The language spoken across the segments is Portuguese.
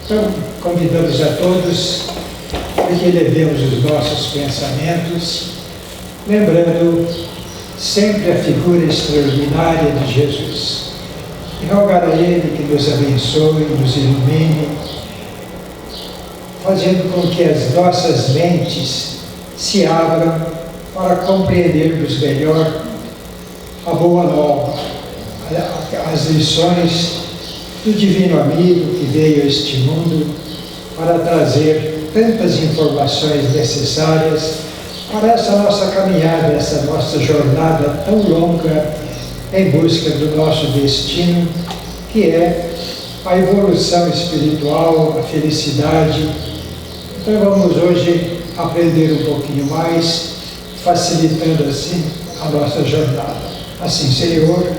Então, convidamos a todos para que elevemos os nossos pensamentos, lembrando sempre a figura extraordinária de Jesus. E rogar a Ele que nos abençoe, nos ilumine, fazendo com que as nossas mentes se abram para compreendermos melhor a boa nova, as lições do Divino Amigo que veio a este mundo para trazer tantas informações necessárias para essa nossa caminhada, essa nossa jornada tão longa em busca do nosso destino, que é a evolução espiritual, a felicidade. Então vamos hoje aprender um pouquinho mais, facilitando assim a nossa jornada. Assim, Senhor,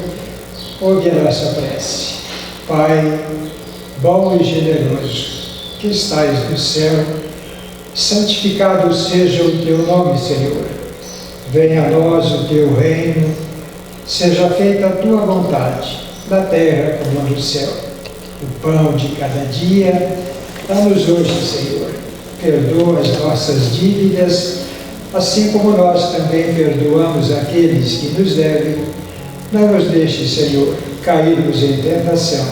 ouve a nossa prece. Pai, bom e generoso, que estais no céu, santificado seja o teu nome, Senhor. Venha a nós o teu reino, seja feita a tua vontade, na terra como no céu. O pão de cada dia, dá-nos hoje, Senhor. Perdoa as nossas dívidas, assim como nós também perdoamos aqueles que nos devem. Não nos deixe, Senhor, cairmos em tentação.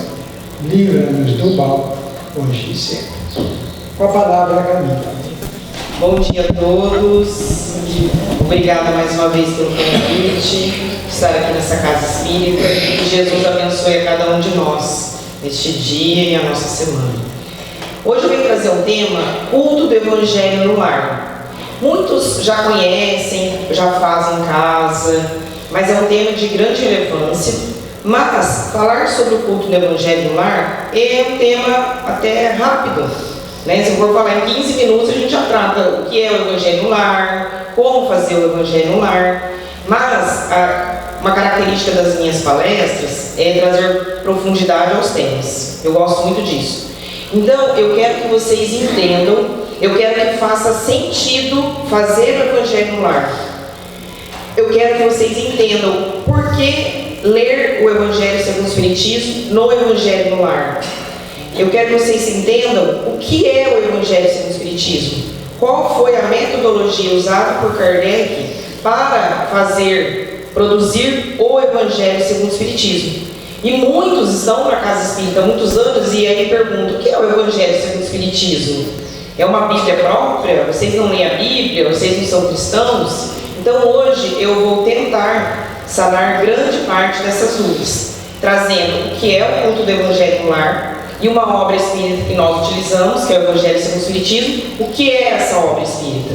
Livra-nos do mal, hoje e sempre. Com a palavra, Camila. Bom dia a todos. Obrigada mais uma vez pelo convite de estar aqui nessa casa espírita. Que Jesus abençoe a cada um de nós neste dia e a nossa semana. Hoje eu venho trazer um tema, culto do Evangelho no lar. Muitos já conhecem, já fazem em casa, mas é um tema de grande relevância. Mas falar sobre o culto do Evangelho no lar é um tema até rápido, né? Se eu for falar em 15 minutos, a gente já trata o que é o Evangelho no lar, como fazer o Evangelho no lar. Mas uma característica das minhas palestras é trazer profundidade aos temas. Eu gosto muito disso. Então, eu quero que vocês entendam, eu quero que faça sentido fazer o Evangelho no lar. Eu quero que vocês entendam por que ler o Evangelho segundo o Espiritismo no Evangelho no lar. Eu quero que vocês entendam o que é o Evangelho segundo o Espiritismo. Qual foi a metodologia usada por Kardec para produzir o Evangelho segundo o Espiritismo. E muitos estão na casa espírita há muitos anos e aí perguntam: o que é o Evangelho segundo o Espiritismo? É uma Bíblia própria? Vocês não leem a Bíblia? Vocês não são cristãos? Então hoje eu vou tentar sanar grande parte dessas dúvidas, trazendo o que é o culto do Evangelho no lar e uma obra espírita que nós utilizamos, que é o Evangelho segundo o Espiritismo. O que é essa obra espírita?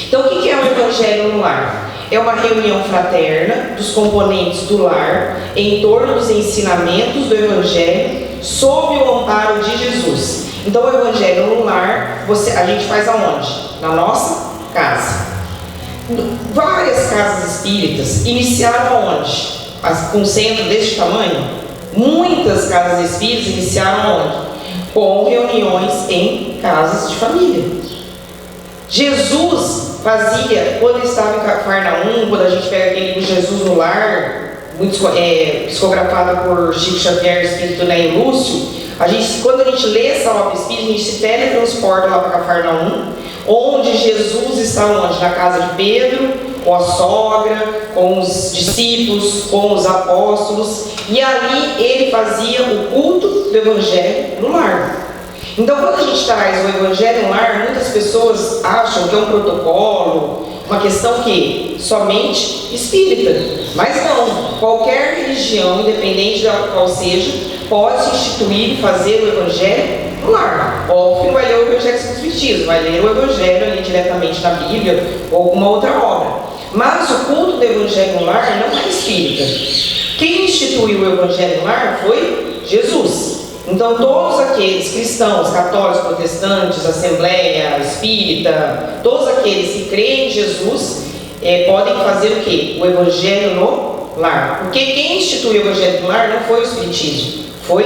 Então, o que é o Evangelho no lar? É uma reunião fraterna dos componentes do lar em torno dos ensinamentos do Evangelho sob o amparo de Jesus. Então, o Evangelho no lar, a gente faz aonde? Na nossa casa. Várias casas espíritas iniciaram aonde? Com um centro deste tamanho? Muitas casas espíritas iniciaram aonde? Com reuniões em casas de família. Jesus fazia, quando ele estava em Cafarnaum, quando a gente pega aquele livro Jesus no Lar, muito psicografado por Chico Xavier, Espírito Né e Lúcio, quando a gente lê essa obra espírita, a gente se teletransporta lá para Cafarnaum, onde Jesus estava onde? Na casa de Pedro, com a sogra, com os discípulos, com os apóstolos, e ali ele fazia o culto do Evangelho no lar. Então, quando a gente traz o Evangelho no lar, muitas pessoas acham que é um protocolo, uma questão que somente espírita. Mas não, qualquer religião, independente da qual seja, pode se instituir e fazer o Evangelho no lar. Óbvio que não vai ler o Evangelho segundo o Espiritismo, vai ler o Evangelho ali diretamente na Bíblia ou alguma outra obra. Mas o culto do Evangelho no lar não é espírita. Quem instituiu o Evangelho no lar foi Jesus. Então, todos aqueles cristãos, católicos, protestantes, assembleia, espírita, todos aqueles que creem em Jesus, podem fazer o quê? O Evangelho no lar. Porque quem instituiu o Evangelho no lar não foi o Espiritismo, foi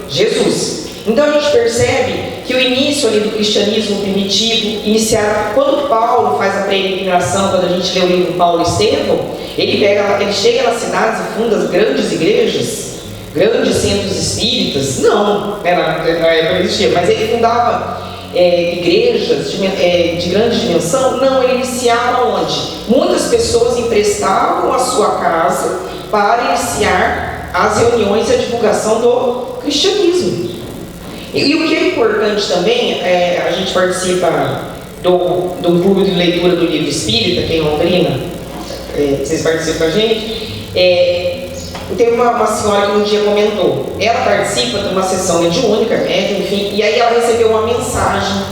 Jesus. Então, a gente percebe que o início ali do cristianismo primitivo, iniciado quando Paulo faz a peregrinação, quando a gente lê o livro Paulo e Estevão, ele chega nas cidades e funda as grandes igrejas. grandes centros espíritas, não, na época não existia, mas ele fundava igrejas de grande dimensão, não, ele iniciava onde? Muitas pessoas emprestavam a sua casa para iniciar as reuniões e a divulgação do cristianismo. E o que é importante também, a gente participa do clube de leitura do livro espírita, aqui em Londrina, vocês participam com a gente, tem uma senhora que um dia comentou, ela participa de uma sessão mediúnica, médium, enfim, e aí ela recebeu uma mensagem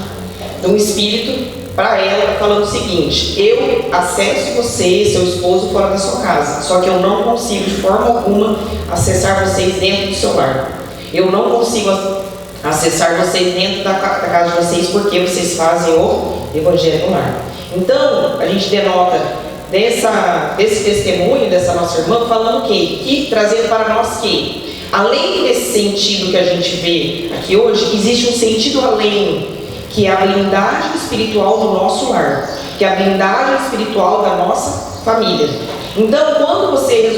de um espírito para ela, falando o seguinte: eu acesso você, seu esposo, fora da sua casa, só que eu não consigo de forma alguma acessar vocês dentro do seu lar. Eu não consigo acessar vocês dentro da casa de vocês, porque vocês fazem o evangelho no lar. Então, a gente denota desse testemunho dessa nossa irmã, falando que trazendo para nós que, além desse sentido que a gente vê aqui hoje, existe um sentido além, que é a blindagem espiritual do nosso lar, que é a blindagem espiritual da nossa família. Então,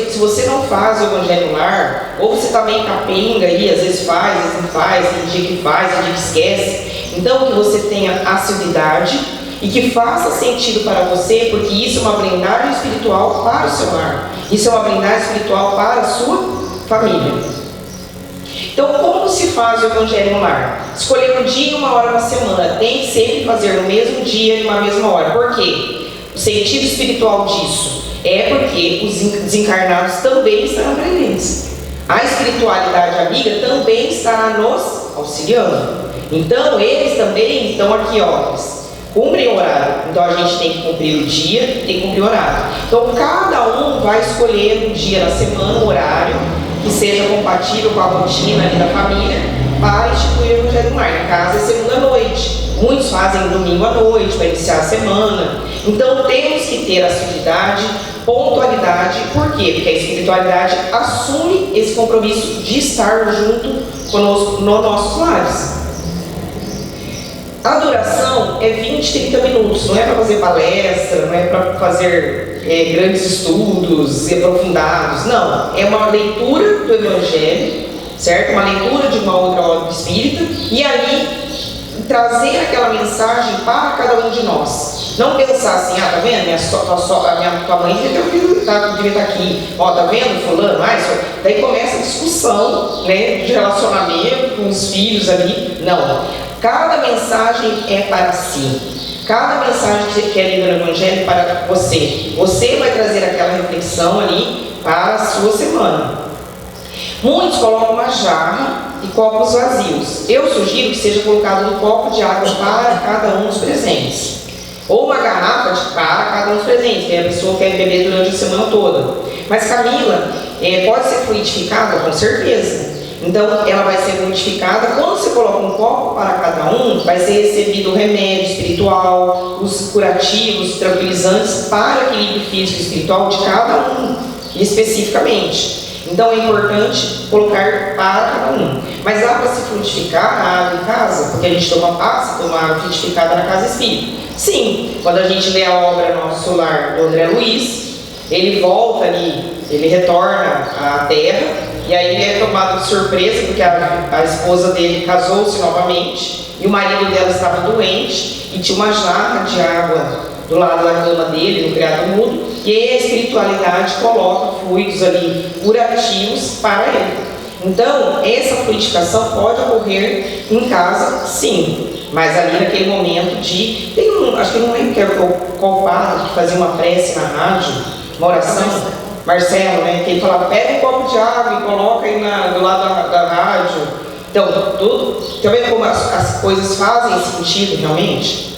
se você não faz o evangelho no lar, ou você está meio capenga aí, às vezes faz, às vezes não faz, tem dia que faz, tem dia que esquece, então que você tenha assiduidade e que faça sentido para você, porque isso é uma blindagem espiritual para o seu lar, isso é uma blindagem espiritual para a sua família. Então, como se faz o evangelho no lar? Escolher um dia e uma hora na semana, tem que sempre fazer no mesmo dia e na mesma hora. Por quê? O sentido espiritual disso é porque os desencarnados também estarão presentes. A espiritualidade amiga também estará nos auxiliando. Então, eles também estão aqui, eles cumprem o horário. Então, a gente tem que cumprir o dia, tem que cumprir o horário. Então, cada um vai escolher um dia na semana, um horário que seja compatível com a rotina ali da família, para instituir o evangelho no lar. Em casa é segunda-noite. Muitos fazem domingo à noite para iniciar a semana. Então temos que ter assiduidade, pontualidade. Por quê? Porque a espiritualidade assume esse compromisso de estar junto conosco nos nossos lares. A duração é 20, 30 minutos, não é para fazer palestra, não é para fazer grandes estudos aprofundados, não. É uma leitura do Evangelho, certo? Uma leitura de uma outra obra espírita, e ali trazer aquela mensagem para cada um de nós. Não pensar assim, tá vendo? Tua mãe devia estar aqui, tá vendo fulano? Daí começa a discussão, né, de relacionamento com os filhos ali. Não. Cada mensagem é para si. Cada mensagem que é lida no Evangelho é para você. Você vai trazer aquela reflexão ali para a sua semana. Muitos colocam uma jarra e copos vazios. Eu sugiro que seja colocado um copo de água para cada um dos presentes. Ou uma garrafa para cada um dos presentes, que a pessoa quer beber durante a semana toda. Mas Camila, pode ser fluidificada? Com certeza. Então, ela vai ser modificada. Quando você coloca um copo para cada um, vai ser recebido o remédio espiritual, os curativos, tranquilizantes para o equilíbrio físico e espiritual de cada um, especificamente. Então, é importante colocar para cada um. Mas dá para se frutificar a água em casa? Porque a gente toma água frutificada na casa espírita. Sim, quando a gente lê a obra Nosso Lar do André Luiz, ele volta ali, ele retorna à terra. E aí ele é tomado de surpresa, porque a esposa dele casou-se novamente, e o marido dela estava doente, e tinha uma jarra de água do lado da cama dele, no criado mudo, e aí a espiritualidade coloca fluidos ali curativos para ele. Então, essa fluidificação pode ocorrer em casa, sim, mas ali naquele momento acho que não lembro qual padre que fazia uma prece na rádio, uma oração, Marcelo, né? Que ele falava, pega um copo de água e coloca aí do lado da rádio. Então, tá vendo como as coisas fazem sentido realmente?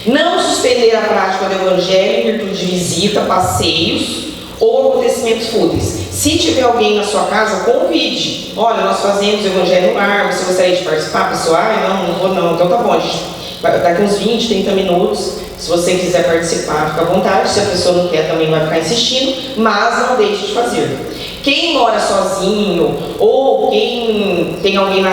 Não suspender a prática do Evangelho em virtude de visita, passeios ou acontecimentos fúteis. Se tiver alguém na sua casa, convide. Olha, nós fazemos o Evangelho no lar, você gostaria de participar? A pessoa, não vou não. Então tá bom, gente. Daqui uns 20, 30 minutos, se você quiser participar, fica à vontade. Se a pessoa não quer, também vai ficar insistindo, mas não deixe de fazer. Quem mora sozinho, ou quem tem alguém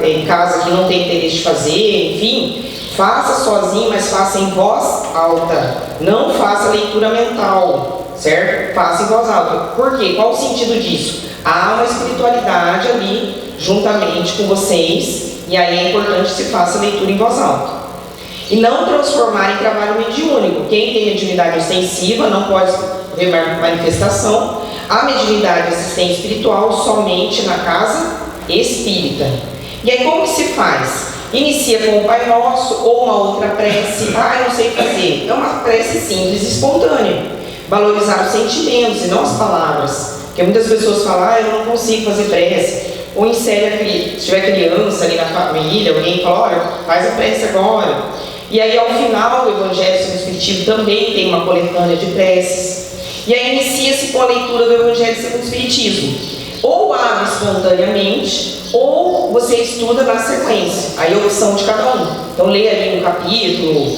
em casa que não tem interesse de fazer, enfim, faça sozinho, mas faça em voz alta. Não faça leitura mental, certo? Faça em voz alta. Por quê? Qual o sentido disso? Há uma espiritualidade ali juntamente com vocês, e aí é importante que se faça a leitura em voz alta. E não transformar em trabalho mediúnico. Quem tem mediunidade ostensiva não pode ver manifestação. A mediunidade assistente espiritual somente na casa espírita. E aí como que se faz? Inicia com o Pai Nosso ou uma outra prece. Eu não sei fazer. É uma prece simples e espontânea. Valorizar os sentimentos e não as palavras. Porque muitas pessoas falam, eu não consigo fazer prece. Ou insere, se tiver criança ali na família, alguém fala, olha, faz a prece agora. E aí ao final o Evangelho segundo o Espiritismo também tem uma coletânea de preces. E aí inicia-se com a leitura do Evangelho segundo o Espiritismo. Ou abre espontaneamente, ou você estuda na sequência. Aí é a opção de cada um. Então lê ali um capítulo,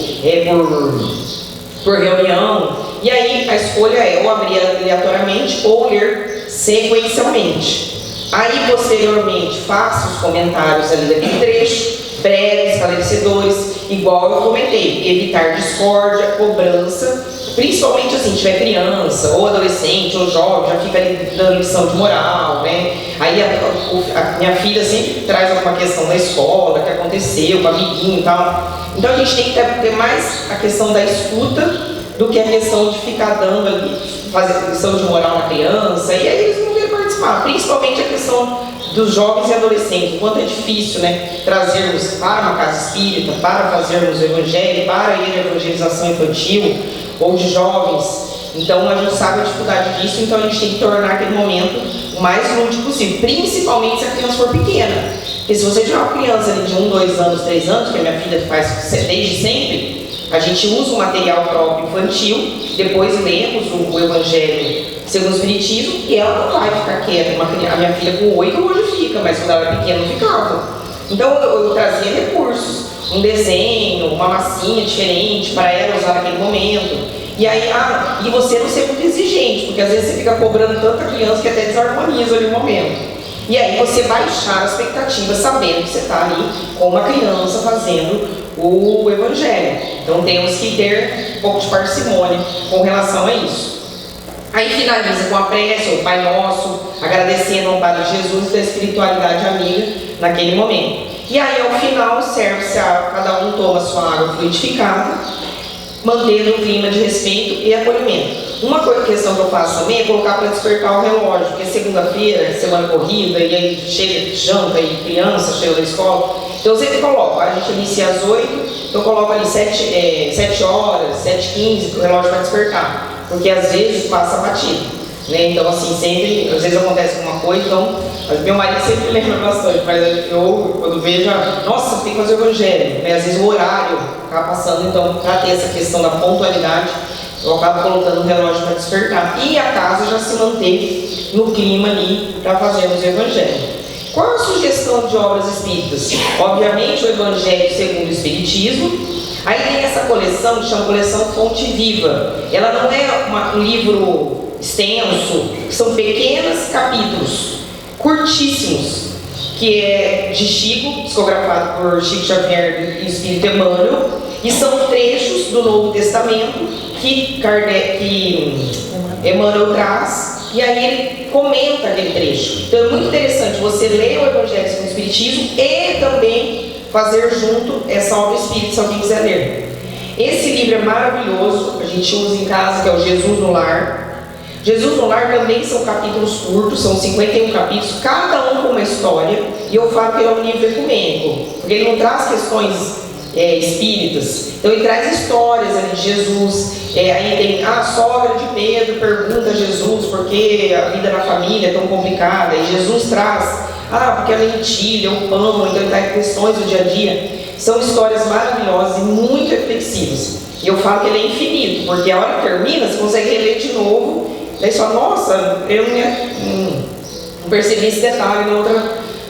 por reunião. E aí a escolha é ou abrir aleatoriamente ou ler sequencialmente. Aí posteriormente faça os comentários ali daquele trecho, breves, esclarecedores, igual eu comentei, evitar discórdia, cobrança, principalmente assim, se tiver criança, ou adolescente, ou jovem, já fica ali dando lição de moral, né? Aí a minha filha sempre traz alguma questão da escola, que aconteceu, com o amiguinho e tal. Então a gente tem que ter mais a questão da escuta do que a questão de ficar dando ali, fazer lição de moral na criança, e aí eles não vêm participar, principalmente a questão dos jovens e adolescentes, o quanto é difícil, né, trazermos para uma casa espírita, para fazermos o evangelho, para ir à evangelização infantil ou de jovens. Então a gente sabe a dificuldade disso, então a gente tem que tornar aquele momento o mais lúdico possível, principalmente se a criança for pequena. Porque se você tiver uma criança ali de 1, 2 anos, 3 anos, que a minha filha faz desde sempre, a gente usa o material próprio infantil, depois lemos o Evangelho segundo o Espiritismo, e ela não vai ficar quieta. A minha filha com 8 hoje fica, mas quando ela era pequena não ficava. Então eu trazia recursos, um desenho, uma massinha diferente para ela usar naquele momento. E aí, e você não ser muito exigente, porque às vezes você fica cobrando tanta criança que até desarmoniza ali o momento. E aí você baixar a expectativa sabendo que você está ali com uma criança fazendo o Evangelho. Então temos que ter um pouco de parcimônia com relação a isso. Aí finaliza com a prece, o Pai Nosso, agradecendo ao Padre Jesus da espiritualidade amiga naquele momento. E aí ao final serve-se cada um toma sua água fluidificada, mantendo o clima de respeito e acolhimento. Uma questão que eu faço também é colocar para despertar o relógio, porque segunda-feira, semana corrida, e aí chega janta e criança chega da escola. Então eu sempre coloco, a gente inicia às 8, então eu coloco ali 7 horas, 7h15, para o relógio para despertar, porque às vezes passa batido. Né? Então assim, sempre, às vezes acontece alguma coisa, então meu marido sempre lembra bastante, mas eu quando vejo, nossa, tem que fazer o evangelho, né? Às vezes o horário acaba passando, então para ter essa questão da pontualidade, eu acabo colocando o relógio para despertar, e a casa já se manteve no clima ali para fazermos o evangelho. Qual a sugestão de obras espíritas? Obviamente o Evangelho segundo o Espiritismo. Aí tem essa coleção que chama Coleção Fonte Viva. Ela não é um livro extenso, são pequenos capítulos, curtíssimos, que é de Chico, psicografado por Chico Xavier e Espírito Emmanuel, e são trechos do Novo Testamento que Emmanuel traz, e aí ele comenta aquele trecho. Então é muito interessante você ler o Evangelho segundo o Espiritismo e também fazer junto essa obra espírita, se alguém quiser ler. Esse livro é maravilhoso, a gente usa em casa, que é o Jesus no Lar. Jesus no Lar também são capítulos curtos, são 51 capítulos, cada um com uma história, e eu falo que ele é um livro ecumênico, porque ele não traz questões espíritas, então ele traz histórias ali de Jesus. Aí tem a sogra de Pedro pergunta a Jesus por que a vida na família é tão complicada, e Jesus traz, porque a lentilha, o pão, então ele traz questões do dia a dia. São histórias maravilhosas e muito reflexivas, e eu falo que ele é infinito, porque a hora que termina, você consegue ler de novo, daí você fala, nossa, eu não percebi esse detalhe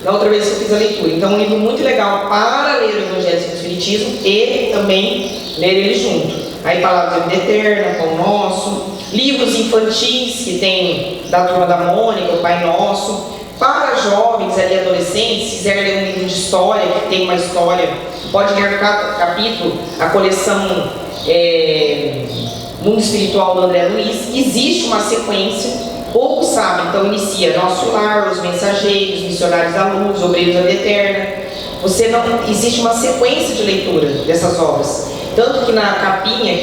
na outra vez que eu fiz a leitura. Então é um livro muito legal para ler o Evangelho segundo o Espiritismo e também ler ele junto. Aí Palavras da Vida Eterna, Pão Nosso, livros infantis que tem da Turma da Mônica, o Pai Nosso. Para jovens ali, adolescentes, se quiser ler um livro de história, que tem uma história, pode ler cada capítulo, a coleção Mundo Espiritual do André Luiz, existe uma sequência, poucos sabem, então inicia Nosso Lar, Os Mensageiros, Missionários da Luz, Obreiros da Vida Eterna. Existe uma sequência de leitura dessas obras, tanto que na capinha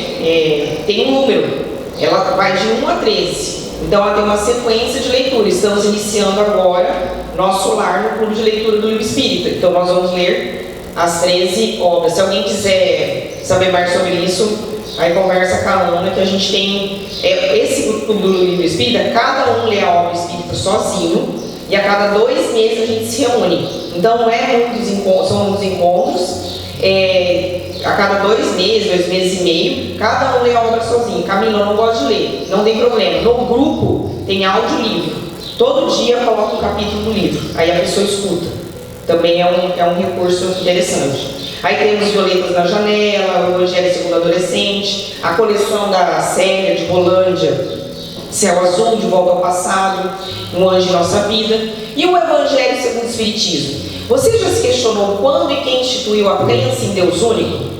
tem um número, ela vai de 1 a 13, então ela tem uma sequência de leitura. Estamos iniciando agora Nosso Lar no Clube de Leitura do Livro Espírita, então nós vamos ler as 13 obras. Se alguém quiser saber mais sobre isso, aí conversa com a Ana, que a gente tem esse Clube do Livro Espírita, cada um lê a obra espírita sozinho, e a cada 2 meses a gente se reúne. Então não é muitos encontros, são muitos encontros, a cada 2 meses, 2 meses e meio, cada um lê a obra sozinho. Camila, eu não gosto de ler, não tem problema. No grupo tem audiolivro, todo dia coloca um capítulo do livro, aí a pessoa escuta. Também é um recurso interessante. Aí temos Violetas na Janela, o Evangelho segundo Adolescente, a coleção da Célia de Rolândia, Céu Azul, De Volta ao Passado, Um Anjo em Nossa Vida, e o Evangelho segundo o Espiritismo. Você já se questionou quando e quem instituiu a crença em Deus único?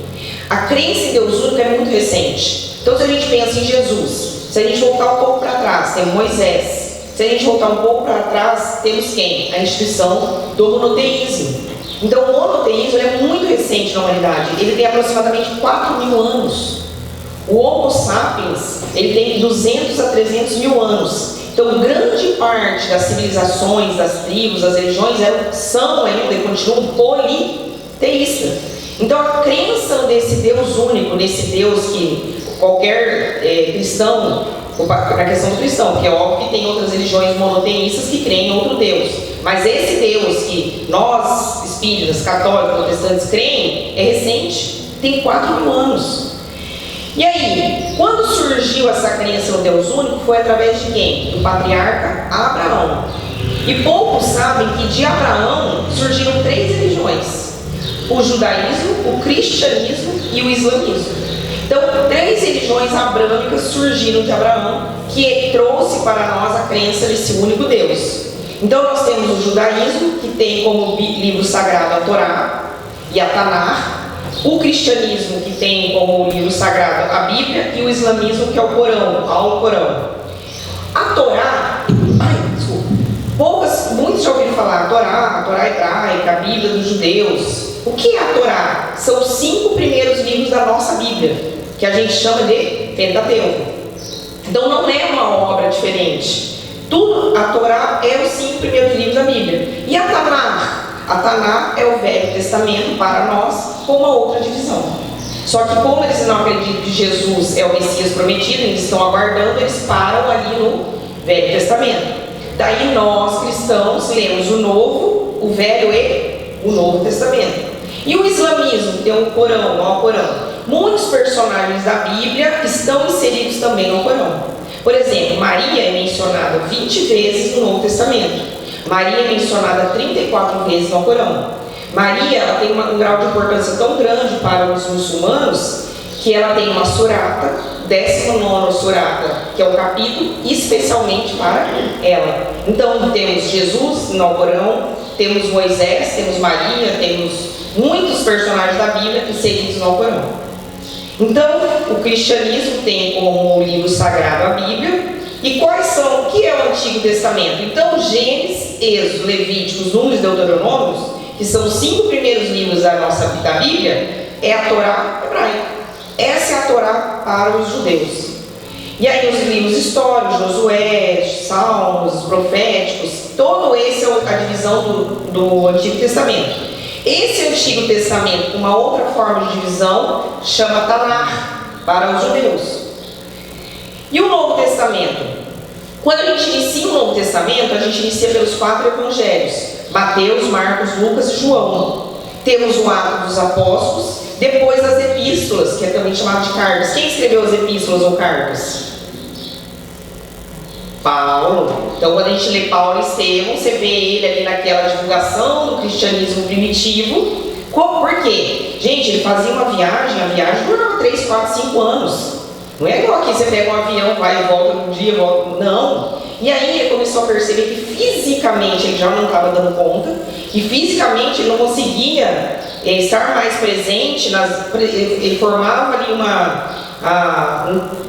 A crença em Deus único é muito recente. Então, se a gente pensa em Jesus, se a gente voltar um pouco para trás, tem Moisés. Se a gente voltar um pouco para trás, temos quem? A instituição do monoteísmo. Então, o monoteísmo é muito recente na humanidade. Ele tem aproximadamente 4.000 anos. O Homo sapiens, ele tem 200 a 300 mil anos. Então, grande parte das civilizações, das tribos, das religiões são ainda e continuam politeístas. Então, a crença desse Deus único, nesse Deus que qualquer cristão, na questão do cristão, porque é óbvio que tem outras religiões monoteístas que creem em outro Deus, mas esse Deus que nós, espíritas, católicos, protestantes, creem, é recente, tem 4.000 anos. E aí, quando surgiu essa crença no Deus único, foi através de quem? Do patriarca Abraão. E poucos sabem que de Abraão surgiram 3 religiões: o judaísmo, o cristianismo e o islamismo. Então, 3 religiões abrâmicas surgiram de Abraão, que trouxe para nós a crença nesse único Deus. Então, nós temos o judaísmo, que tem como livro sagrado a Torá e a Tanar, o cristianismo, que tem como livro sagrado a Bíblia, e o islamismo, que é o Corão, ao Corão. A Torá, muitos já ouviram falar a Torá hebraica, a Bíblia dos judeus. O que é a Torá? São os 5 primeiros livros da nossa Bíblia, que a gente chama de Pentateuco. Então não é uma obra diferente. A Torá é os 5 primeiros livros da Bíblia. E a Tanar? A Tanar é o Velho Testamento para nós, com uma outra divisão. Só que como eles não acreditam que Jesus é o Messias prometido, eles estão aguardando, eles param ali no Velho Testamento. Daí nós, cristãos, lemos o Novo, o Velho e o Novo Testamento. E o islamismo, que tem o Corão, o Alcorão. Muitos personagens da Bíblia estão inseridos também no Corão. Por exemplo, Maria é mencionada 20 vezes no Novo Testamento. Maria é mencionada 34 vezes no Corão. Maria, ela tem um grau de importância tão grande para os muçulmanos que ela tem uma surata, 19ª surata, que é o capítulo especialmente para ela. Então temos Jesus no Corão, temos Moisés, temos Maria, temos muitos personagens da Bíblia inseridos no Corão. Então, o cristianismo tem como livro sagrado a Bíblia. E quais são? O que é o Antigo Testamento? Então, Gênesis, Êxodo, Levíticos, Números e Deuteronômios, que são os 5 primeiros livros da Bíblia, é a Torá hebraica. Essa é a Torá para os judeus. E aí os livros históricos, Josué, Salmos, proféticos, todo esse é a divisão do Antigo Testamento. Esse Antigo Testamento, uma outra forma de divisão, chama Tanar, para os judeus. E o Novo Testamento? Quando a gente inicia o Novo Testamento, a gente inicia pelos 4 evangelhos: Mateus, Marcos, Lucas e João. Temos o Ato dos Apóstolos, depois as epístolas, que é também chamado de cartas. Quem escreveu as epístolas ou cartas? Paulo. Então, quando a gente lê Paulo e Estevão, você vê ele ali naquela divulgação do cristianismo primitivo. Por quê? Gente, ele fazia uma viagem, a viagem durava 3, 4, 5 anos. Não é igual aqui, você pega um avião, vai e volta um dia, volta. Não. E aí ele começou a perceber que fisicamente ele já não estava dando conta, e fisicamente ele não conseguia estar mais presente, ele formava ali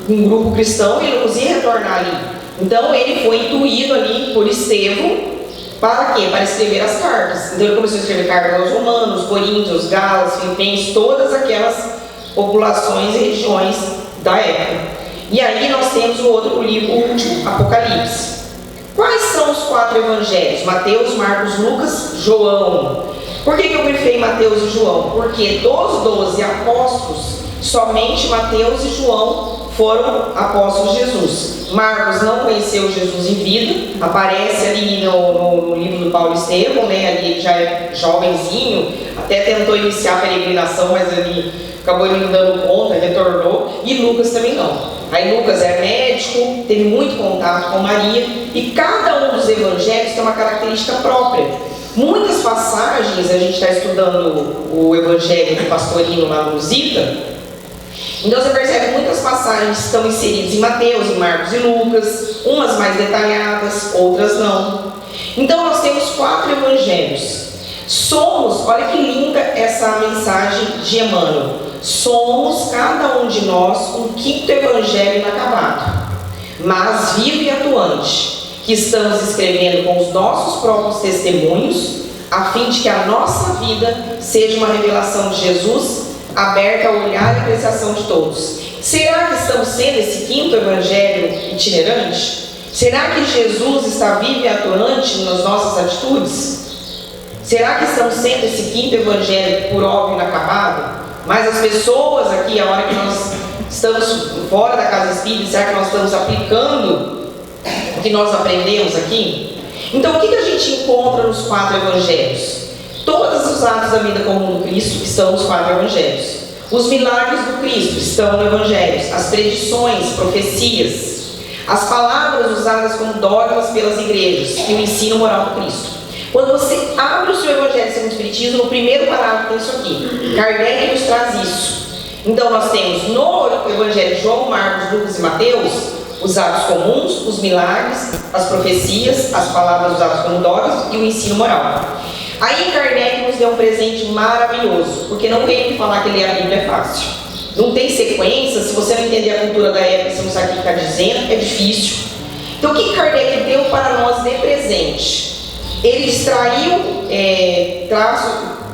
um grupo cristão e ele não conseguia retornar ali. Então ele foi intuído ali por Estevão. Para quê? Para escrever as cartas. Então ele começou a escrever cartas aos romanos, coríntios, galas, filipenses, todas aquelas populações e regiões da época. E aí nós temos o outro livro, o último, Apocalipse. Quais são os 4 evangelhos? Mateus, Marcos, Lucas, João. Por que eu grifei Mateus e João? Porque dos 12 apóstolos, somente Mateus e João foram apóstolos de Jesus. Marcos não conheceu Jesus em vida, aparece ali no livro do Paulo Estevão, né? Ali ele já é jovenzinho, até tentou iniciar a peregrinação, mas ele acabou não dando conta, retornou. E Lucas também não. Aí Lucas é médico, teve muito contato com Maria, e cada um dos evangelhos tem uma característica própria. Muitas passagens, a gente está estudando o evangelho do pastorino lá no Zita. Então você percebe que muitas passagens estão inseridas em Mateus, em Marcos e Lucas, umas mais detalhadas, outras não. Então nós temos 4 evangelhos. Somos, olha que linda essa mensagem de Emmanuel, somos cada um de nós um 5º evangelho inacabado, mas vivo e atuante, que estamos escrevendo com os nossos próprios testemunhos, a fim de que a nossa vida seja uma revelação de Jesus, aberta ao olhar e apreciação de todos. Será que estamos sendo esse 5º evangelho itinerante? Será que Jesus está vivo e atuante nas nossas atitudes? Será que estamos sendo esse 5º evangelho por óbvio inacabado? Mas as pessoas aqui, a hora que nós estamos fora da casa espírita, será que nós estamos aplicando o que nós aprendemos aqui? Então o que a gente encontra nos 4 evangelhos? Todos os atos da vida comum do Cristo estão nos 4 evangelhos. Os milagres do Cristo estão no evangelho. As predições, profecias, as palavras usadas como dogmas pelas igrejas e o ensino moral do Cristo. Quando você abre o seu evangelho segundo o Espiritismo, no primeiro parágrafo tem isso aqui. Kardec nos traz isso. Então nós temos no evangelho de João, Marcos, Lucas e Mateus os atos comuns, os milagres, as profecias, as palavras usadas como dogmas e o ensino moral. Aí Kardec nos deu um presente maravilhoso, porque não veio me falar que ler a Bíblia é fácil. Não tem sequência, se você não entender a cultura da época, você não sabe o que está dizendo, é difícil. Então o que Kardec deu para nós de presente? Ele extraiu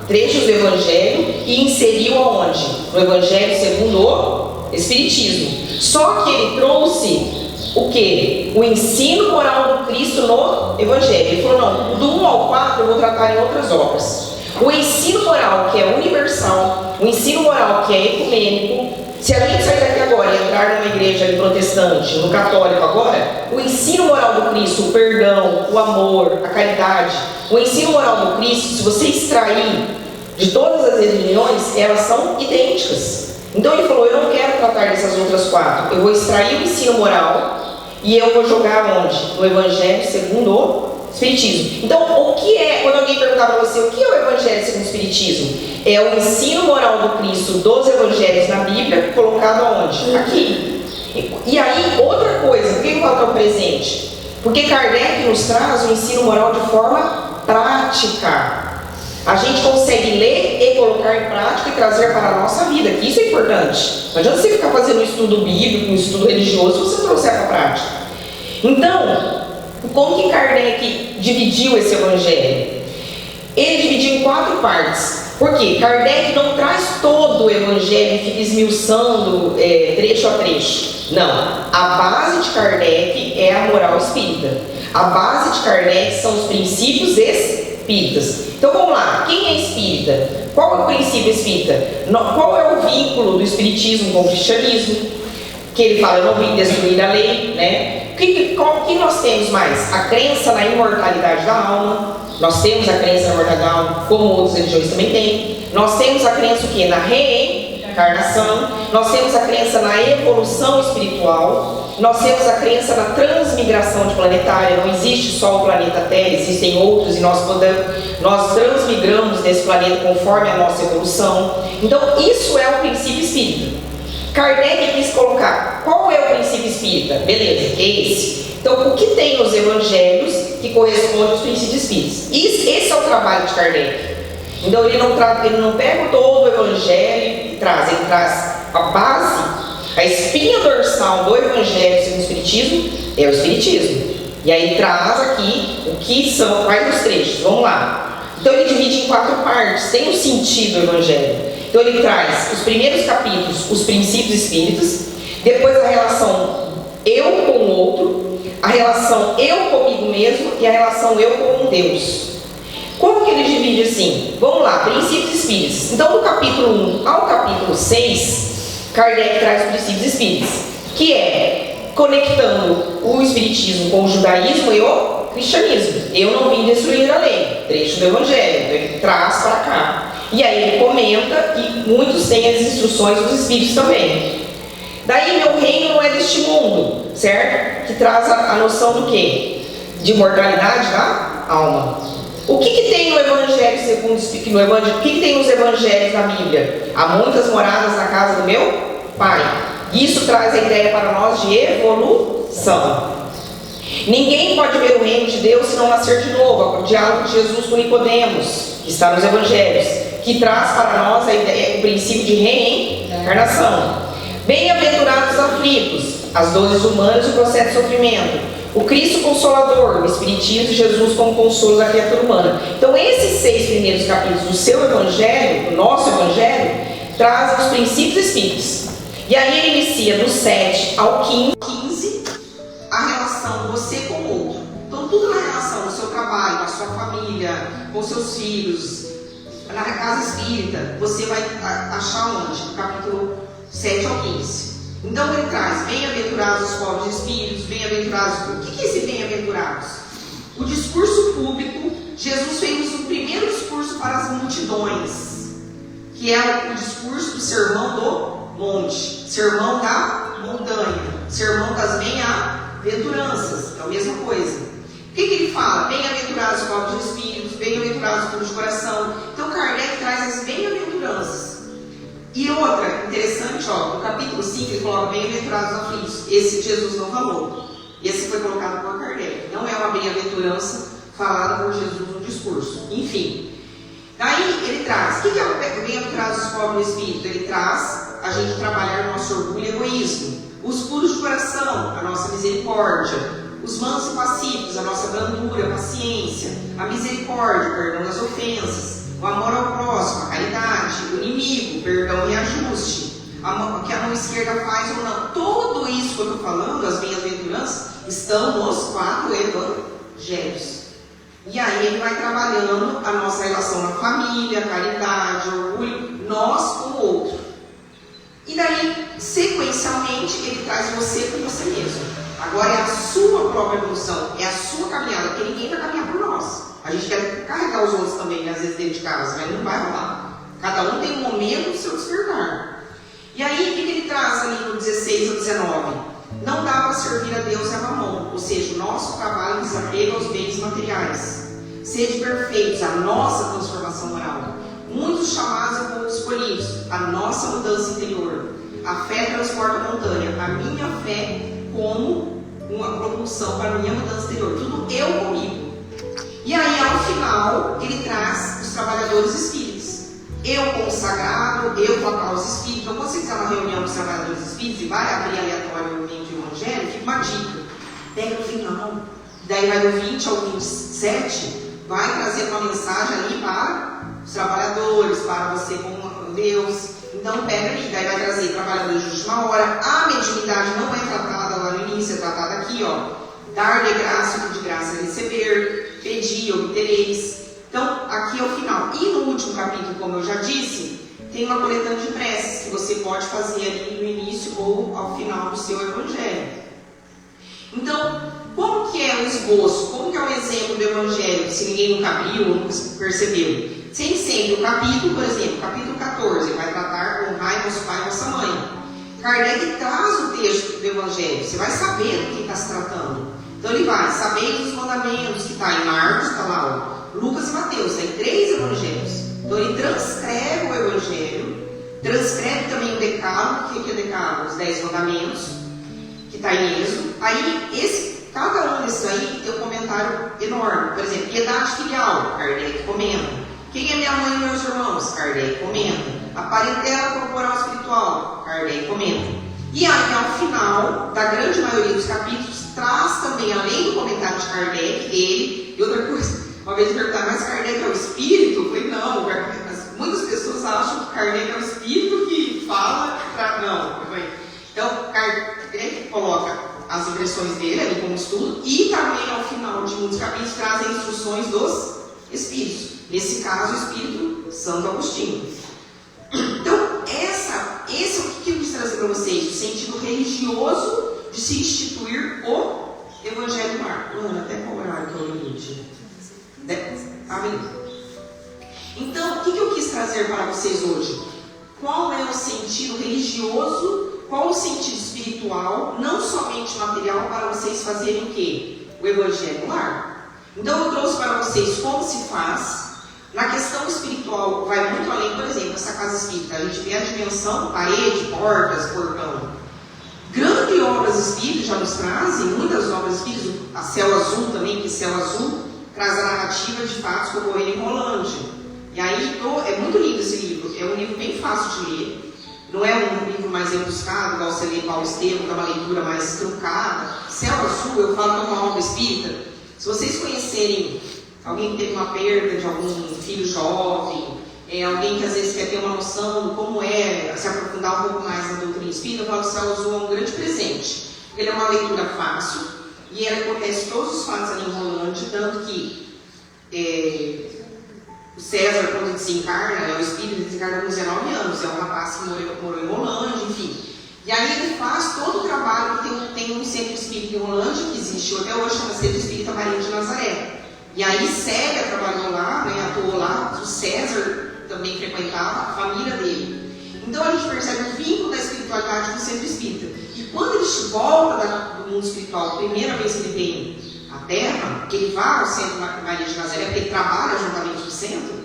trechos do Evangelho e inseriu aonde? No Evangelho segundo o Espiritismo. Só que ele trouxe o quê? O ensino moral do Cristo no Evangelho. Ele falou, não, do 1 ao 4 eu vou tratar em outras obras. O ensino moral que é universal, o ensino moral que é ecumênico. Se a gente sair daqui agora e entrar numa igreja protestante, no católico agora, o ensino moral do Cristo, o perdão, o amor, a caridade, o ensino moral do Cristo, se você extrair de todas as religiões, elas são idênticas. Então ele falou, eu não quero tratar dessas outras 4, eu vou extrair o ensino moral e eu vou jogar onde? No Evangelho segundo o Espiritismo. Então, o que é, quando alguém perguntar para você, o que é o Evangelho segundo o Espiritismo? É o ensino moral do Cristo dos Evangelhos na Bíblia, colocado aonde? Aqui. E aí, outra coisa, por que eu falo que é um presente? Porque Kardec nos traz o ensino moral de forma prática. A gente consegue ler e colocar em prática e trazer para a nossa vida, que isso é importante. Não adianta você ficar fazendo um estudo bíblico, um estudo religioso, se você trouxer para a prática. Então, como que Kardec dividiu esse Evangelho? Ele dividiu em 4 partes. Por quê? Kardec não traz todo o Evangelho e fica esmiuçando trecho a trecho. Não. A base de Kardec é a moral espírita. A base de Kardec são os princípios espíritas. Então vamos lá. Quem é espírita? Qual é o princípio espírita? Qual é o vínculo do espiritismo com o cristianismo? Que ele fala, eu não vim destruir a lei, né? O que nós temos mais? A crença na imortalidade da alma. Nós temos a crença na imortalidade da alma, como outras religiões também têm. Nós temos a crença o quê? Na reencarnação. Nós temos a crença na evolução espiritual. Nós temos a crença na transmigração de planetária. Não existe só o planeta Terra, existem outros e nós transmigramos nesse planeta conforme a nossa evolução. Então, isso é o princípio espírita. Kardec quis colocar qual é o princípio espírita? Beleza, é esse. Então, o que tem nos evangelhos que corresponde aos princípios espíritas? Esse é o trabalho de Kardec. Então, ele não pega todo o evangelho e traz, ele traz a base A espinha dorsal do Evangelho segundo o Espiritismo é o Espiritismo. E aí traz aqui o que são, quais os trechos. Vamos lá. Então ele divide em 4 partes, tem um sentido o Evangelho. Então ele traz os primeiros capítulos, os princípios espíritas, depois a relação eu com o outro, a relação eu comigo mesmo e a relação eu com Deus. Como que ele divide assim? Vamos lá, princípios espíritas. Então do capítulo 1 ao capítulo 6, Kardec traz os princípios espíritas, que é conectando o espiritismo com o judaísmo e o cristianismo. Eu não vim destruir a lei, trecho do Evangelho, então ele traz para cá. E aí ele comenta e muitos têm as instruções dos espíritos também. Daí meu reino não é deste mundo, certo? Que traz a noção do quê? De imortalidade da alma. O que tem no Evangelho segundo o Evangelho? O que tem nos Evangelhos da Bíblia? Há muitas moradas na casa do meu Pai. Isso traz a ideia para nós de evolução. Ninguém pode ver o reino de Deus se não nascer de novo. O diálogo de Jesus com Nicodemos, que está nos Evangelhos, que traz para nós a ideia, o princípio de reencarnação. Bem-aventurados os aflitos, as dores humanas e o processo de sofrimento. O Cristo Consolador, o Espiritismo de Jesus como consolo da criatura humana. Então esses 6 primeiros capítulos do seu Evangelho, do nosso Evangelho, trazem os princípios espíritas. E aí ele inicia do 7 ao 15 a relação você com o outro. Então tudo na relação do seu trabalho, da sua família, com seus filhos, na casa espírita, você vai achar onde? No capítulo 7 ao 15. Então ele traz bem-aventurados os pobres de espíritos, bem-aventurados. O que é esse bem-aventurados? O discurso público. Jesus fez o primeiro discurso para as multidões, que é o discurso do Sermão do Monte, Sermão da Montanha, Sermão das Bem-aventuranças, é a mesma coisa. O que ele fala? Bem-aventurados os pobres de espíritos, bem-aventurados os puros de coração. Então Kardec traz as bem-aventuranças. E outra, interessante, ó, no capítulo 5 ele coloca bem-aventurados os aflitos. Esse Jesus não falou. Esse foi colocado por Kardec. Não é uma bem-aventurança falada por Jesus no discurso. Enfim. Daí ele traz. O que é o bem-aventurados os pobres de espírito? Ele traz a gente trabalhar no nosso orgulho e egoísmo. Os puros de coração, a nossa misericórdia. Os mansos e pacíficos, a nossa brandura, a paciência. A misericórdia, o perdão das ofensas. O amor ao próximo, a caridade, o inimigo, o perdão e ajuste, o que a mão esquerda faz ou não. Tudo isso que eu estou falando, as bem-aventuranças, estão nos 4 evangelhos. E aí ele vai trabalhando a nossa relação na família, caridade, orgulho, nós com o outro. E daí, sequencialmente, ele traz você com você mesmo. Agora é a sua própria evolução, é a sua caminhada, porque ninguém vai caminhar por nós. A gente quer carregar os outros também, às vezes, dentro de casa, mas não vai rolar. Cada um tem um momento do seu despertar. E aí, o que ele traz ali no 16 ao 19? Não dá para servir a Deus e a Mamon, ou seja, o nosso trabalho desapega aos bens materiais. Sede perfeitos, a nossa transformação moral. Muitos chamados e poucos escolhidos, a nossa mudança interior. A fé transporta a montanha, a minha fé como uma propulsão para a minha mudança interior. Tudo eu comigo. E aí, ao final, ele traz os trabalhadores espíritas. Eu consagrado, eu tocar os espíritos. Então, quando você fizer uma reunião dos trabalhadores espíritas e vai abrir aleatório o livro do Evangelho, fica uma dica. Pega no final. Daí vai do 20 ao 27, vai trazer uma mensagem ali para os trabalhadores, para você com Deus. Então, pega ali. Daí vai trazer trabalhadores de última hora. A mediunidade não é tratada lá no início, é tratada aqui, ó. Dar de graça o que de graça é receber, pedir, obtereis. Então, aqui é o final. E no último capítulo, como eu já disse, tem uma coletânea de preces que você pode fazer ali no início ou ao final do seu Evangelho. Então, como que é o esboço? Como que é o exemplo do Evangelho? Se ninguém nunca abriu ou nunca percebeu. Tem sempre o capítulo, por exemplo, capítulo 14, vai tratar honrai vosso pai e vossa mãe. Kardec traz o texto do Evangelho, você vai saber do que está se tratando. Então ele vai, sabendo os mandamentos, que está em Marcos, está lá, ó, Lucas e Mateus, tem 3 evangelhos. Então ele transcreve o Evangelho, transcreve também o Decálogo. O que é Decálogo? Os 10 mandamentos, que está em Êxodo. Aí, cada um desses aí tem um comentário enorme. Por exemplo, piedade filial, Kardec comenta. Quem é minha mãe e meus irmãos? Kardec comenta. A parentela corporal espiritual, Kardec comenta. E aí, ao final da grande maioria dos capítulos, traz também, além do comentário de Kardec, ele, e outra coisa, uma vez perguntaram, mas Kardec é o espírito? Eu falei, não, muitas pessoas acham que Kardec é o espírito que fala, não. Então, Kardec coloca as impressões dele ali como estudo, e também, ao final de muitos capítulos, traz as instruções dos espíritos. Nesse caso, o espírito Santo Agostinho. Então, esse é o que eu quis trazer para vocês, o sentido religioso de se instituir o Evangelho no Lar. Ana, até qual horário que é o limite? Então, o que eu quis trazer para vocês hoje? Qual é o sentido religioso, qual o sentido espiritual, não somente material, para vocês fazerem o quê? O Evangelho no Lar. Então, eu trouxe para vocês como se faz. Na questão espiritual, vai muito além, por exemplo, essa casa espírita. A gente vê a dimensão, parede, portas, portão. Grandes obras espíritas já nos trazem, muitas obras espíritas, a Céu Azul também, que Céu Azul traz a narrativa de fatos que ocorreram em Rolândia. E aí, é muito lindo esse livro, é um livro bem fácil de ler. Não é um livro mais rebuscado, igual você lê Paulo Estevam, que é uma leitura mais truncada. Céu Azul, eu falo que é uma obra espírita. Se vocês conhecerem alguém que teve uma perda de algum filho jovem, alguém que às vezes quer ter uma noção de como é se aprofundar um pouco mais na doutrina espírita, eu falo que o Céu Azul é um grande presente. Ele é uma leitura fácil e ela acontece todos os fatos ali em Rolândia, tanto que o César, quando desencarna, o espírito desencarna com 19 anos, é um rapaz que morou em Rolândia, enfim. E aí ele faz todo o trabalho que tem um centro espírita em Rolândia, que existe até hoje, chama Centro Espírita Maria de Nazaré. E aí Célia trabalhou lá, atuou lá, o César também frequentava, a família dele. Então a gente percebe o vínculo da espiritualidade com o centro espírita. E quando ele volta do mundo espiritual, a primeira vez que ele vem à Terra, que ele vai ao Centro Maria de Nazaré, porque ele trabalha juntamente com o centro,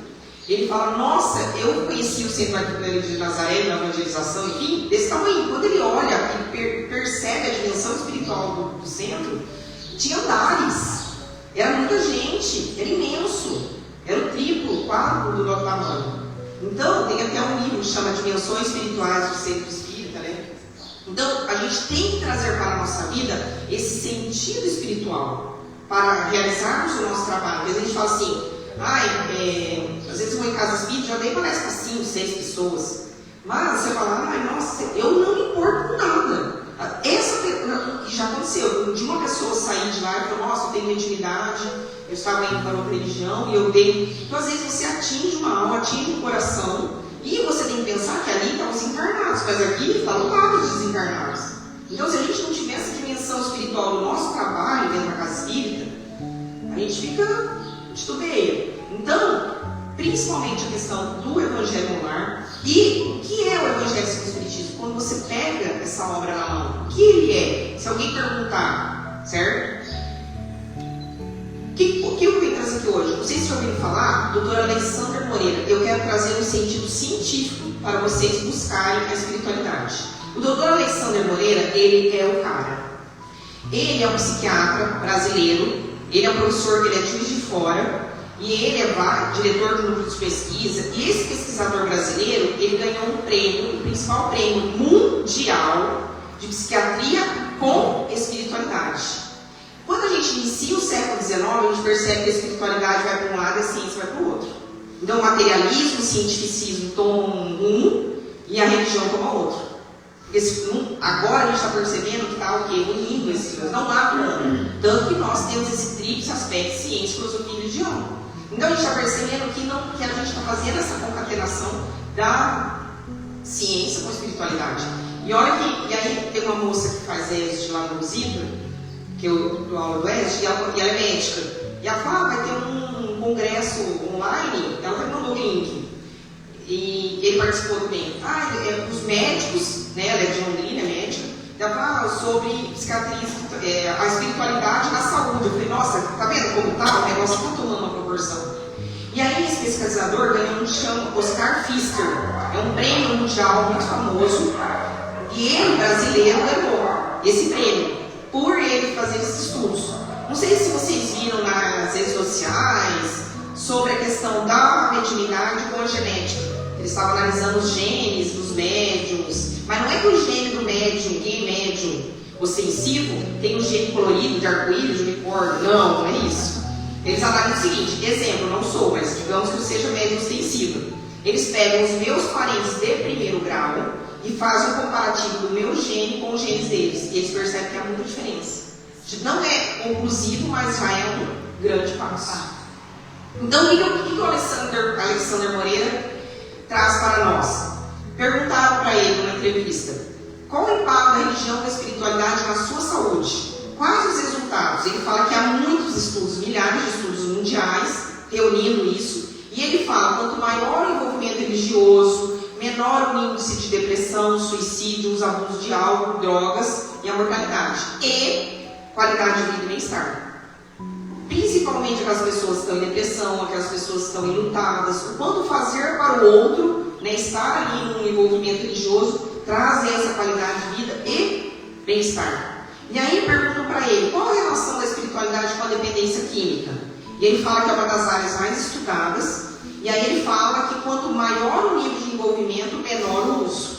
ele fala, nossa, eu conheci o Centro Maria de Nazaré na evangelização, enfim, desse tamanho. Quando ele olha e percebe a dimensão espiritual do centro, tinha andares. Era muita gente, era imenso, era o triplo, o quádruplo do nosso tamanho. Então, tem até um livro que chama Dimensões Espirituais do Centro Espírita, né? Então, a gente tem que trazer para a nossa vida esse sentido espiritual para realizarmos o nosso trabalho. Às vezes a gente fala assim, às vezes eu vou em casa espírita, já dei palestra para 5, 6 pessoas. Mas você fala, nossa, eu não me importo com nada. Já aconteceu, de uma pessoa sair de lá e falar, nossa, eu tenho intimidade, eu estava indo para outra religião e eu dei. Então, às vezes, você atinge uma alma, atinge um coração, e você tem que pensar que ali estão os encarnados, mas aqui está lotado de desencarnados. Então, se a gente não tiver essa dimensão espiritual do nosso trabalho dentro da casa espírita, a gente fica titubeia. Então, principalmente a questão do Evangelho no Lar. E o que é o Evangelho segundo o Espiritismo? Quando você pega essa obra na mão, o que ele é? Se alguém perguntar, certo? O que eu venho trazer aqui hoje? Não sei se já ouviram falar, doutor Alexander Moreira. Eu quero trazer um sentido científico para vocês buscarem a espiritualidade. O doutor Alexander Moreira, ele é o cara. Ele é um psiquiatra brasileiro, ele é um professor, ele é de Juiz de Fora. E ele é diretor do núcleo de pesquisa, e esse pesquisador brasileiro, ele ganhou um prêmio, o principal prêmio mundial de psiquiatria com espiritualidade. Quando a gente inicia o século XIX, a gente percebe que a espiritualidade vai para um lado e a ciência vai para o outro. Então o materialismo, o cientificismo tomam um e a religião toma outro. Agora a gente está percebendo que está unindo esses dois, não há plano. Tanto que nós temos esse tríplice aspecto, ciência, filosofia e religião. Então a gente está percebendo que a gente está fazendo essa concatenação da ciência com a espiritualidade. E olha que, e aí tem uma moça que faz ESD lá no Lusita, que eu dou aula do ESD, e ela é médica. E ela fala, vai ter um congresso online, ela vai mandar o link. E ele participou também. Os médicos, né, ela é de Londrina, é médica, ela fala sobre psiquiatria, a espiritualidade na saúde. Eu falei, nossa, tá vendo como tá? O negócio está tomando uma proporção. E aí esse pesquisador ganhou um que chama Oscar Pfister. É um prêmio mundial muito famoso. E ele, brasileiro, ganhou esse prêmio por ele fazer esses estudos. Não sei se vocês viram nas redes sociais sobre a questão da mediunidade com a genética. Ele estava analisando os genes dos médiums, mas não é que o gene do médium, quem é médium ostensivo, tem um gene colorido de arco-íris, de unicórnio. Não, não é isso. Eles analisam o seguinte, exemplo, eu não sou, mas digamos que eu seja médium ostensiva. Eles pegam os meus parentes de primeiro grau e fazem um comparativo do meu gene com os genes deles. E eles percebem que há muita diferença. Não é conclusivo, mas já é um grande passo. Então, o que o Alexander Moreira traz para nós? Perguntaram para ele numa entrevista: qual o impacto da religião e da espiritualidade na sua saúde? Quais os resultados? Ele fala que há muitos estudos, milhares de estudos mundiais reunindo isso. E ele fala, quanto maior o envolvimento religioso, menor o índice de depressão, suicídio, os abusos de álcool, drogas e a mortalidade. E qualidade de vida e bem-estar. Principalmente aquelas pessoas que estão em depressão, aquelas pessoas que estão enlutadas. O quanto fazer para o outro, né, estar ali num envolvimento religioso, traz essa qualidade de vida e bem-estar. E aí perguntam para ele, qual a relação da espiritualidade com a dependência química? E ele fala que é uma das áreas mais estudadas. E aí ele fala que quanto maior o nível de envolvimento, menor o uso.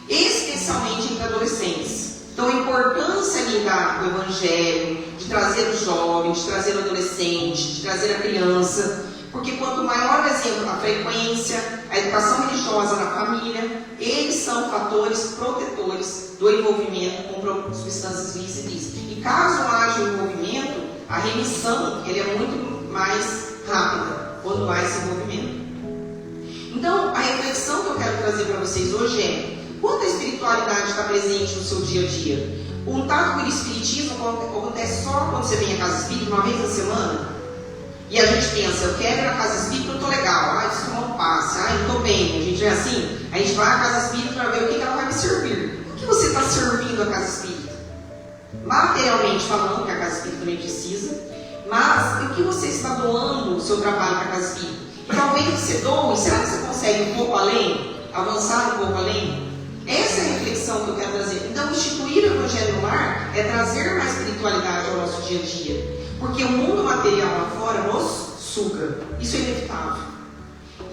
Especialmente entre adolescentes. Então a importância ali do evangelho, de trazer o jovem, de trazer o adolescente, de trazer a criança. Porque quanto maior, por exemplo, a frequência, a educação religiosa na família, eles são fatores protetores do envolvimento com substâncias lícitas. E caso haja um envolvimento, a remissão ele é muito mais rápida quando há esse envolvimento. Então, a reflexão que eu quero trazer para vocês hoje é: quanto a espiritualidade está presente no seu dia a dia? O contato com o espiritismo acontece só quando você vem à casa espírita, uma vez na semana? E a gente pensa, eu quero ir na casa espírita, não estou legal, preciso tomar um passe, não estou bem. A gente é assim, a gente vai à casa espírita para ver o que ela vai me servir. O que você está servindo à casa espírita? Materialmente falando, que a casa espírita também precisa, mas o que você está doando o seu trabalho para a casa espírita? E talvez você doe, será que você consegue um pouco além? Avançar um pouco além? Essa é a reflexão que eu quero trazer. Então, instituir o Evangelho no lar é trazer mais espiritualidade ao nosso dia a dia. Porque o mundo material lá fora nos suga. Isso é inevitável.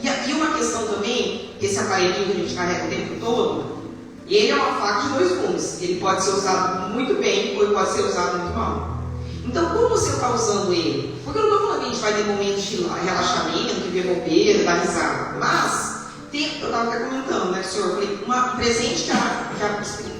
E uma questão também, esse aparelhinho que a gente carrega o tempo todo, ele é uma faca de dois gumes. Ele pode ser usado muito bem ou ele pode ser usado muito mal. Então, como você está usando ele? Porque eu não estou falando que a gente vai ter momentos de relaxamento, de ver bobeira, dar risada. Mas, eu estava até comentando, né, senhor? Falei, um presente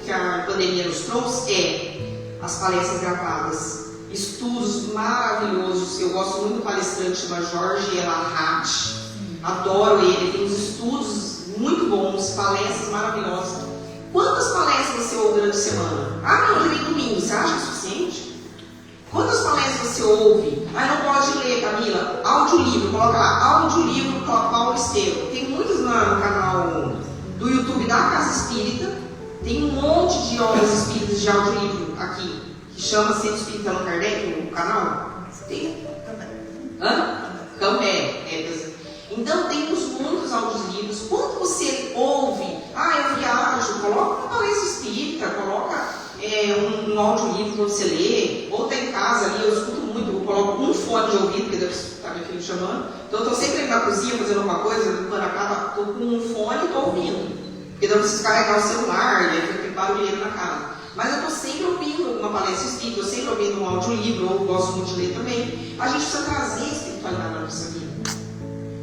que a pandemia nos trouxe é as palestras gravadas. Estudos maravilhosos. Eu gosto muito do palestrante, chama Jorge Elahat. Adoro ele. Tem uns estudos muito bons, palestras maravilhosas. Quantas palestras você ouve durante a semana? Não, hoje vem domingo. Você acha suficiente? Quantas palestras você ouve? Não pode ler, Camila. Audiolivro, coloca lá. Audiolivro Paulo Estevam. Tem muitos no canal do YouTube da Casa Espírita. Tem um monte de obras espíritas de audiolivro aqui. Que chama Centro Espírita Allan Kardec, o canal? Tem? Cambé. Então temos muitos audiolivros. Quando você ouve, eu viajo, coloca uma palestra espírita, coloca um audiolivro para você ler, ou está em casa ali, eu escuto muito, eu coloco um fone de ouvido, porque deve estar meu filho chamando. Então eu estou sempre na cozinha fazendo alguma coisa, quando acaba, estou com um fone e estou ouvindo. Porque não preciso carregar o celular, fica barulheiro na casa. Mas eu estou sempre ouvindo uma palestra espírita, eu sempre ouvindo um audiolivro, ou gosto muito de ler também. A gente precisa trazer a espiritualidade na nossa vida.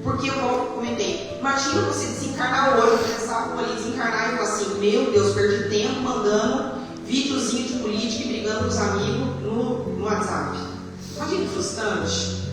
Porque eu comentei, imagina você desencarnar hoje, pensar ali, desencarnar e falar assim, meu Deus, perdi tempo mandando videozinho de política e brigando com os amigos no WhatsApp. Imagina que frustrante.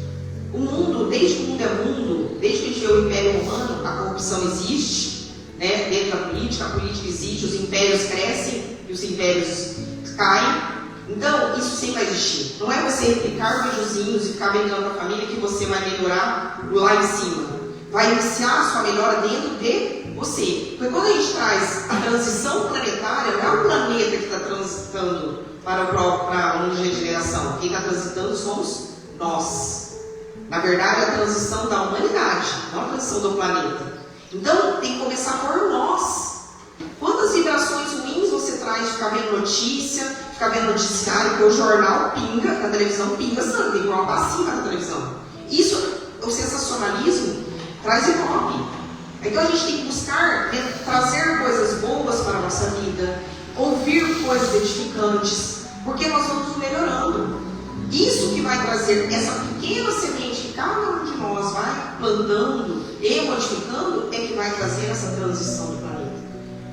O mundo, desde que o mundo é mundo, desde que a gente vê o Império Romano, a corrupção existe, né, dentro da política, a política existe, os impérios crescem e os impérios caem. Então, isso sempre vai existir. Não é você replicar videozinhos e ficar brincando com a família que você vai melhorar lá em cima. Vai iniciar a sua melhora dentro de você. Porque quando a gente traz a transição planetária, não é o planeta que está transitando para a onda de regeneração. Quem está transitando somos nós. Na verdade, é a transição da humanidade, não a transição do planeta. Então, tem que começar por nós. Quantas vibrações ruins você traz de ficar vendo notícia, ficar vendo noticiário, porque o jornal pinga, na televisão pinga sangue, tem uma bacia na televisão. Isso, o sensacionalismo, traz ibope. Então a gente tem que buscar trazer coisas boas para a nossa vida, ouvir coisas edificantes, porque nós vamos melhorando. Isso que vai trazer essa pequena semente que cada um de nós vai plantando e modificando é que vai trazer essa transição do planeta.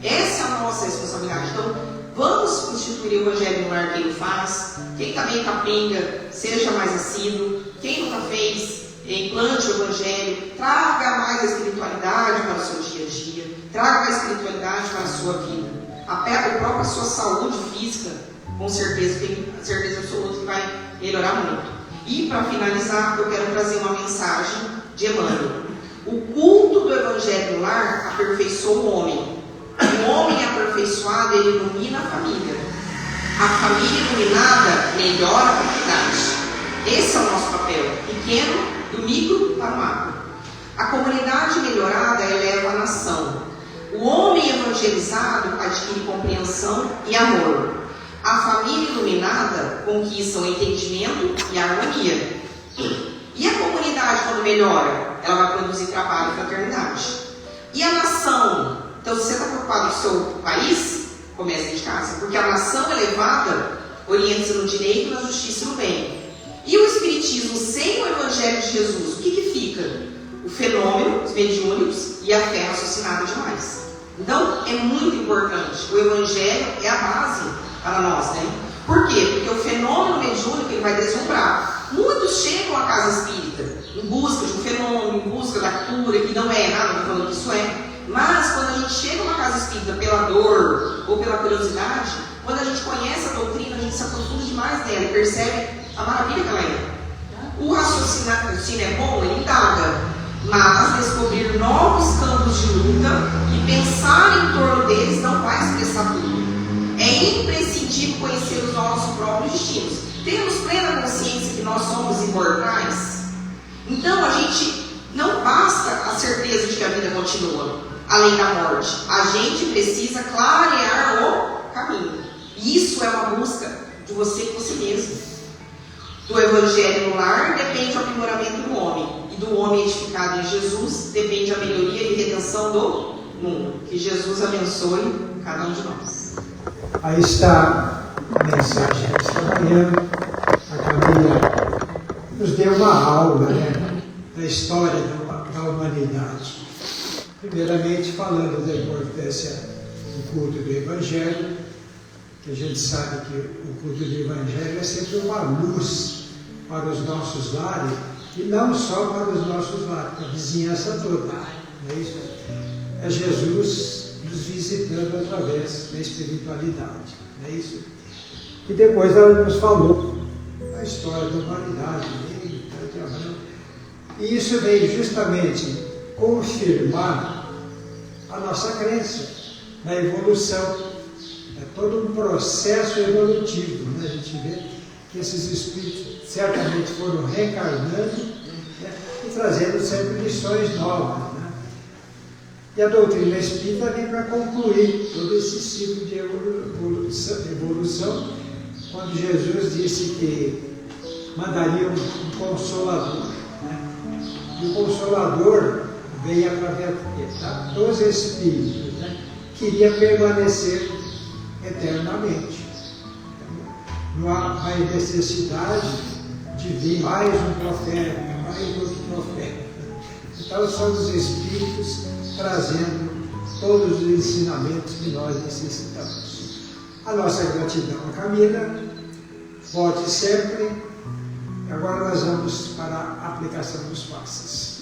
Essa é a nossa responsabilidade. Então, vamos instituir o Evangelho no lar, quem não faz. Quem está bem capenga, seja mais assíduo. Quem nunca fez, implante o Evangelho. Traga mais a espiritualidade para o seu dia a dia. Traga mais a espiritualidade para a sua vida. A própria sua saúde física, com certeza, tenho certeza absoluta que vai melhorar muito. E para finalizar, eu quero trazer uma mensagem de Emmanuel. O culto do Evangelho no lar aperfeiçoa o homem. O homem aperfeiçoado, ele ilumina a família. A família iluminada melhora a comunidade. Esse é o nosso papel, pequeno, do micro para o macro. A comunidade melhorada eleva a nação. O homem evangelizado adquire compreensão e amor. A família iluminada conquista o entendimento e a harmonia. E a comunidade, quando melhora, ela vai produzir trabalho e fraternidade. E a nação? Então, se você está preocupado com o seu país, comece de casa. Porque a nação elevada orienta-se no direito, na justiça e no bem. E o Espiritismo sem o Evangelho de Jesus, o que fica? O fenômeno, os mediúnicos e a fé raciocinada demais. Então, é muito importante. O Evangelho é a base para nós, né? Por quê? Porque o fenômeno mediúnico ele vai deslumbrar. Muitos chegam à casa espírita em busca de um fenômeno, em busca da cura, que não é errado, não falando que isso é. Mas quando a gente chega a uma casa espírita pela dor ou pela curiosidade, quando a gente conhece a doutrina, a gente se aprofunda demais dela e percebe a maravilha que ela é. O raciocínio é bom, ele indaga, mas descobrir novos campos de luta e pensar em torno deles não vai expressar tudo. É imprescindível conhecer os nossos próprios destinos. Temos plena consciência que nós somos imortais? Então a gente não basta a certeza de que a vida continua além da morte. A gente precisa clarear o caminho. Isso é uma busca de você com você mesmo. Do Evangelho no lar depende o aprimoramento do homem. E do homem edificado em Jesus depende a melhoria e redenção do mundo. Que Jesus abençoe cada um de nós. Aí está a mensagem desta manhã. A Camila nos deu uma aula, né, da história da humanidade. Primeiramente falando da importância do culto do Evangelho, que a gente sabe que o culto do Evangelho é sempre uma luz para os nossos lares, e não só para os nossos lares, para a vizinhança toda. Não é isso? É Jesus nos visitando através da espiritualidade. Não é isso? E depois ela nos falou a história da humanidade, de Abraão. E isso veio justamente confirmar a nossa crença na evolução. É todo um processo evolutivo, né? A gente vê que esses espíritos certamente foram reencarnando, né, e trazendo sempre lições novas, né? E a doutrina espírita vem para concluir todo esse ciclo de evolução, quando Jesus disse que mandaria um consolador, né? E o consolador veio através dos espíritos, né? Queria permanecer eternamente. Não há mais necessidade de vir mais um profeta, mais outro profeta. Então são os espíritos trazendo todos os ensinamentos que nós necessitamos. A nossa gratidão a Camila, volte sempre. Agora nós vamos para a aplicação dos passos.